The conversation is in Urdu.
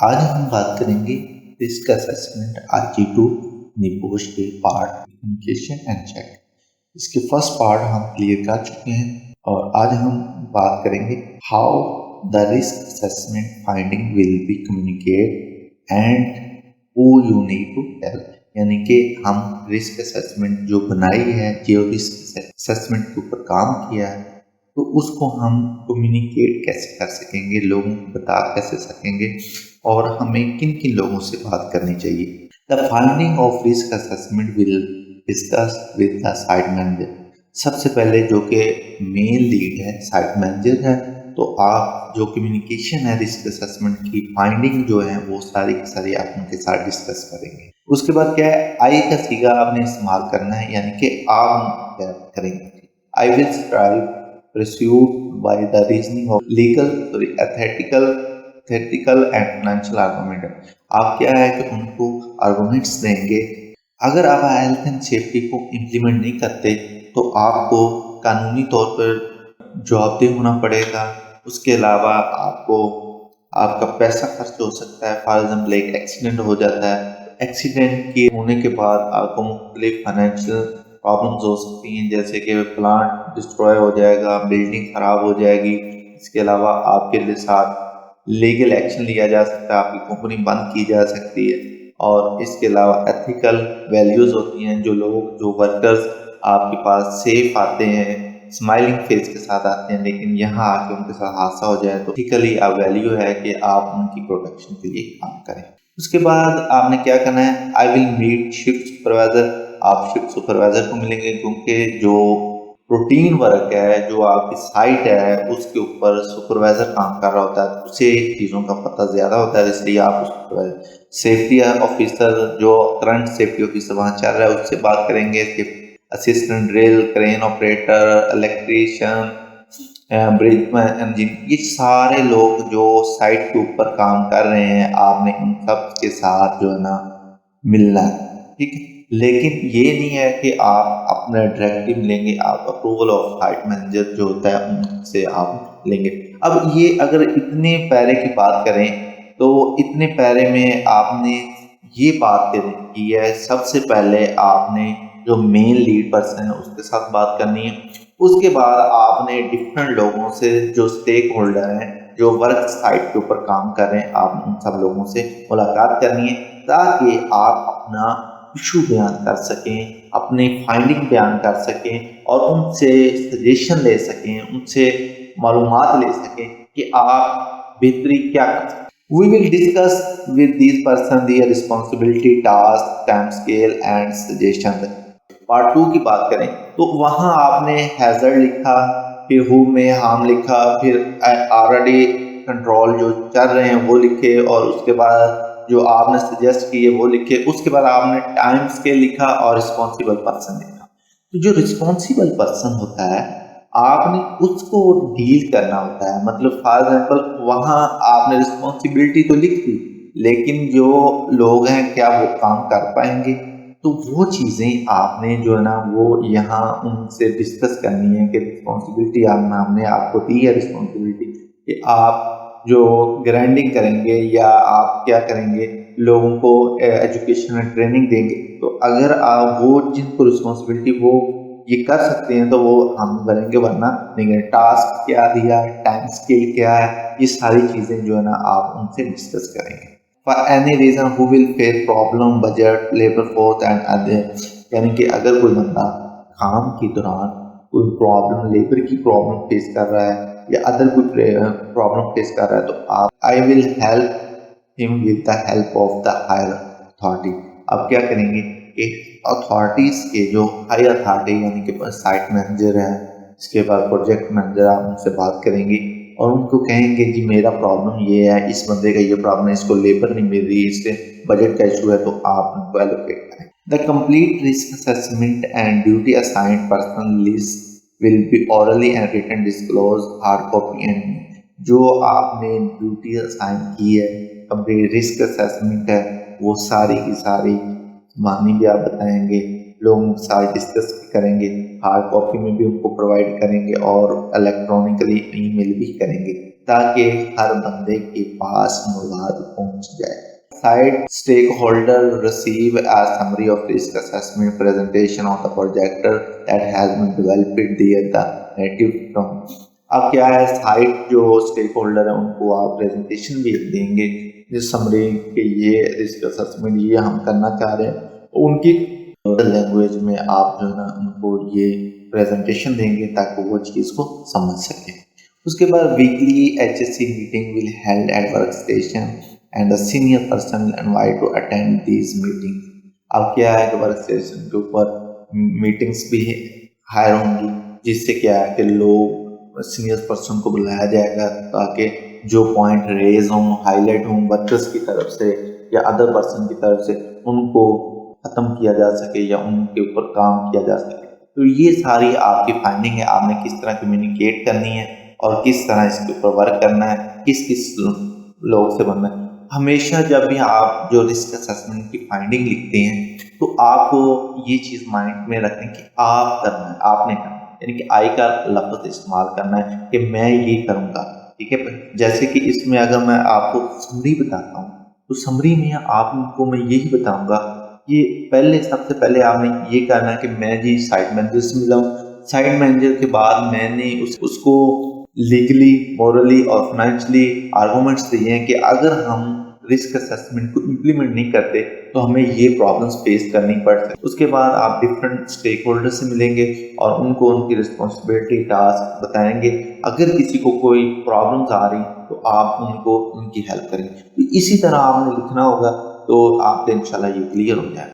آج ہم بات کریں گے رسک اسسمنٹ RG2 نیبوش کے پارٹ کمیونیکیشن اینڈ چیک۔ اس کے فرسٹ پارٹ ہم کلیئر کر چکے ہیں اور آج ہم بات کریں گے how the risk assessment finding will be communicate and who you need to help, یعنی کہ ہم رسک اسسمنٹ جو بنائی ہے، جو رسک اسسمنٹ کے اوپر کام کیا ہے، تو اس کو ہم کمیونیکیٹ کیسے کر سکیں گے، لوگوں کو بتا کیسے سکیں گے، اور ہمیں کن کن لوگوں سے بات کرنی چاہیے۔ The finding of risk assessment will discuss with the site manager. سب سے پہلے جو کہ مین لیڈ ہے، سائٹ مینیجر ہے، تو آپ جو کمیونیکیشن ہے رسک اسسمنٹ کی فائنڈنگ جو ہے وہ ساری کی ساری آپ ان کے ساتھ ڈسکس کریں گے۔ اس کے بعد کیا ہے، آئی کا صیغہ آپ نے استعمال کرنا ہے، یعنی کہ آپ کیا کریں گے۔ I will strive pursued by the reasoning of legal, ethical and financial argument۔ آپ کیا ہے کہ ان کو آرگومنٹس دیں گے۔ اگر آپ ہیلتھ اینڈ سیفٹی کو امپلیمنٹ نہیں کرتے تو آپ کو قانونی طور پر جواب دہ ہونا پڑے گا۔ اس کے علاوہ آپ کو آپ کا پیسہ خرچ ہو سکتا ہے۔ فار ایگزامپل ایک ایکسیڈنٹ ہو جاتا ہے، ایکسیڈنٹ کے ہونے کے بعد آپ کو مختلف فائنینشیل پرابلمز ہو سکتی ہیں، جیسے کہ پلانٹ ڈسٹروائے ہو جائے گا، بلڈنگ خراب ہو جائے گی۔ اس کے علاوہ آپ کے ساتھ لیگل ایکشن لیا جا سکتا ہے، آپ کی کمپنی بند کی جا سکتی ہے۔ اور اس کے علاوہ ایتھیکل ویلیوز ہوتی ہیں، جو ورکرز آپ کے پاس سیف آتے ہیں، اسمائلنگ فیس کے ساتھ آتے ہیں، لیکن یہاں آ کے ان کے ساتھ حادثہ ہو جائے تو ایتھیکلی ویلیو ہے کہ آپ ان کی پروٹیکشن کے لیے کام کریں۔ اس کے بعد آپ نے کیا کرنا ہے، آئی ول میٹ شفٹ سپروائزر۔ آپ شفٹ سپروائزر کو ملیں گے، کیونکہ جو روٹین ورک ہے، جو آپ کی سائٹ ہے، اس کے اوپر سپروائزر کام کر رہا ہوتا ہے، اسے چیزوں کا پتہ زیادہ ہوتا ہے، اس لیے آپ اس کو سیفٹی آفیسر جو کرنٹ سیفٹی آفیسر وہاں چل رہا ہے اس سے بات کریں گے۔ اسسٹنٹ ڈرل، کرین آپریٹر، الیکٹریشین، برج انجن، یہ سارے لوگ جو سائٹ کے اوپر کام کر رہے ہیں، آپ نے ان سب کے ساتھ جو ہے نا ملنا ہے، ٹھیک ہے۔ لیکن یہ نہیں ہے کہ آپ اپنا ڈائریکٹلی ملیں گے، آپ اپروول آف سائٹ مینیجر جو ہوتا ہے ان سے آپ لیں گے۔ اب یہ اگر اتنے پیرے کی بات کریں تو اتنے پیرے میں آپ نے یہ بات کی ہے، سب سے پہلے آپ نے جو مین لیڈ پرسن ہے اس کے ساتھ بات کرنی ہے۔ اس کے بعد آپ نے ڈفرینٹ لوگوں سے، جو اسٹیک ہولڈر ہیں، جو ورک سائٹ کے اوپر کام کر رہے ہیں، آپ ان سب لوگوں سے ملاقات کرنی ہے، تاکہ آپ اپنا ایشو بیان کر سکیں، اپنی فائنڈنگ بیان کر سکیں، اور ان سے سجیشن لے سکیں، ان سے معلومات لے سکیں کہ آپ بہتری کیا کر سکیں۔ We will discuss with these person their responsibility, task, time scale and suggestions۔ Part 2 کی بات کریں تو وہاں آپ نے ہیزرڈ لکھا، پھر ہو میں ہارم لکھا، پھر آلریڈی کنٹرول جو چل رہے ہیں وہ لکھے، اور اس کے بعد جو آپ نے سجیسٹ کیے وہ لکھے۔ اس کے بعد آپ نے ٹائم اسکیل لکھا اور رسپانسیبل پرسن لکھا۔ تو جو رسپانسیبل پرسن ہوتا ہے، آپ نے اس کو ڈیل کرنا ہوتا ہے۔ مطلب فار ایگزامپل وہاں آپ نے رسپانسبلٹی تو لکھ دی، لیکن جو لوگ ہیں کیا وہ کام کر پائیں گے؟ تو وہ چیزیں آپ نے جو ہے نا وہ یہاں ان سے ڈسکس کرنی ہے کہ رسپانسبلٹی ہم نے آپ کو دی ہے، رسپانسبلٹی کہ آپ جو گرینڈنگ کریں گے یا آپ کیا کریں گے، لوگوں کو ایجوکیشن اینڈ ٹریننگ دیں گے۔ تو اگر آپ وہ جن کو رسپانسبلٹی وہ یہ کر سکتے ہیں تو وہ ہم کریں گے، ورنہ نہیں کریں۔ ٹاسک کیا دیا، ٹائم اسکیل کیا ہے، یہ ساری چیزیں جو ہے نا آپ ان سے ڈسکس کریں گے۔ For any reason who will face problem, budget, labor force and other، یعنی کہ اگر کوئی بندہ کام کے دوران کوئی پرابلم، لیبر کی پرابلم فیس کر رہا ہے یا ادر کوئی پرابلم فیس کر رہا ہے، تو آپ I will help him with the help of the higher authority۔ آپ کیا کریں گے کہ اتھارٹیز کے جو ہائی اتھارٹی، یعنی کہ سائٹ مینیجر ہے، اس کے بعد پروجیکٹ مینیجر، آپ ان سے بات کریں گے اور ان کو کہیں گے جی میرا پرابلم یہ ہے، اس بندے کا یہ پرابلم ہے، اس کو لیبر نہیں مل رہی، اس سے بجٹ کا ایشو ہے، تو آپ ان کو ایلوکیٹ کریں۔ The complete risk assessment and duty assigned person list will be orally and written disclose hard copy and. جو آپ نے ڈیوٹی اسائن کی ہے، کمپلیٹ رسک اسسمنٹ ہے، وہ ساری کی ساری معنی بھی آپ بتائیں گے، لوگوں کے ساتھ ڈسکس بھی کریں گے، ہارڈ کاپی میں بھی ان کو پرووائڈ کریں گے اور الیکٹرانکلی ای میل بھی کریں گے تاکہ ہر بندے کے پاس مواد پہنچ جائے۔ Site stakeholder receive a summary of risk assessment presentation on the project that has been developed their the native tongue۔ اب کیا ہے، سائٹ جو اسٹیک ہولڈر ہے ان کو آپ پریزنٹیشن بھی دیں گے جس سمری کہ یہ رسک اسسمنٹ یہ ہم کرنا چاہ رہے ہیں، ان کی لینگویج میں آپ جو ہے نا ان کو یہ پریزنٹیشن دیں گے تاکہ وہ چیز کو سمجھ سکیں۔ اس کے بعد weekly HSC meeting will held at work station and the senior person will invite to attend these meetings۔ اب کیا ہے کہ ورک اسٹیشن کے اوپر میٹنگس بھی ہائر ہوں گی جس سے کیا ہے کہ لوگ سینئر پرسن کو بلایا جائے گا تاکہ جو پوائنٹ ریز ہوں، ہائی لائٹ ہوں ورکرس کی طرف سے یا ادر پرسن کی طرف سے، ان کو ختم کیا جا سکے یا ان کے اوپر کام کیا جا سکے۔ تو یہ ساری آپ کی فائنڈنگ ہے، آپ نے کس طرح کمیونیکیٹ کرنی ہے اور کس طرح اس کے اوپر ورک کرنا ہے، کس کس لوگ سے بننا ہے۔ ہمیشہ جب بھی آپ جو رسک اسسمنٹ کی فائنڈنگ لکھتے ہیں تو آپ کو یہ چیز مائنڈ میں رکھیں کہ آپ کرنا ہے، آپ نے کرنا ہے، یعنی کہ آئی کا لفظ استعمال کرنا ہے کہ میں یہ کروں گا، ٹھیک ہے۔ جیسے کہ اس میں اگر میں آپ کو سمری بتاتا ہوں تو سمری میں آپ کو میں یہی بتاؤں گا کہ پہلے سب سے پہلے آپ نے یہ کرنا ہے کہ میں جی سائٹ مینیجر سے ملا ہوں، سائٹ مینیجر کے بعد میں نے اس کو لیگلی، مورلی اور فائنینشلی آرگومنٹس دیے ہیں کہ اگر ہم رسک اسسمنٹ کو امپلیمنٹ نہیں کرتے تو ہمیں یہ پرابلمس فیس کرنی پڑ سکتی۔ اس کے بعد آپ ڈفرینٹ اسٹیک ہولڈر سے ملیں گے اور ان کو ان کی رسپانسبلٹی، ٹاسک بتائیں گے۔ اگر کسی کو کوئی پرابلمس آ رہی تو آپ ان کو ان کی ہیلپ کریں گے۔ تو اسی طرح آپ نے لکھنا ہوگا تو آپ کے انشاءاللہ یہ کلیئر ہو جائے۔